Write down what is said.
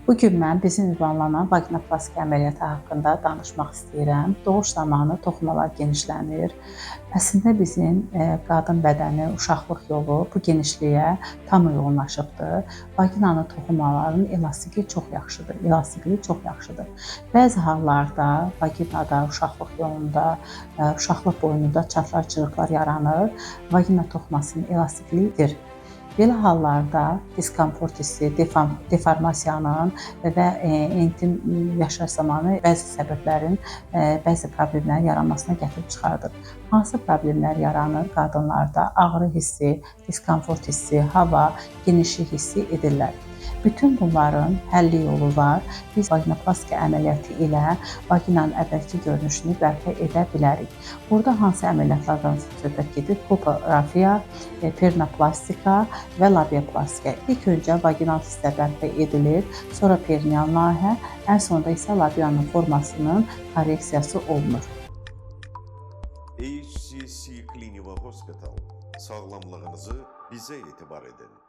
Bugün mən bizim ünvanlanan vaginoplastika əməliyyatı haqqında danışmaq istəyirəm. Doğuş zamanı toxumalar genişlənir. Əslində bizim qadın bədəni, uşaqlıq yolu bu genişliyə tam uyğunlaşıbdır. Vaginanın toxumaların elastikliyi çox yaxşıdır. Bəzi hallarda vaginada, uşaqlıq yolunda, uşaqlıq boynunda çatlaq, cırıqlar yaranır. Vagina toxumasının elastikliyidir. Belə hallarda diskomfort hissi, deformasiyanın və intim yaşayış zamanı bəzi səbəblərin, bəzi problemlərin yaranmasına gətirib çıxardır. Hansı problemlər yaranır? Qadınlarda ağrı hissi, diskomfort hissi, hava, genişlik hissi edirlər. Bütün bunların həlli yolu var. Biz vaginoplastika əməliyyatı ilə vaginanın əvvəlki görünüşünü bərpa edə bilərik. Burada hansı əməliyyatlardan söhbət gedir? Popografiya, perinoplastika və labiaplastika. İlk öncə vaginal hisslər bərpa edilir, sonra perineal nahiyyə, ən sonunda isə labianın formasının korreksiyası olunur. HCC Clinical Hospital. Sağlamlığınızı bizə etibar edin.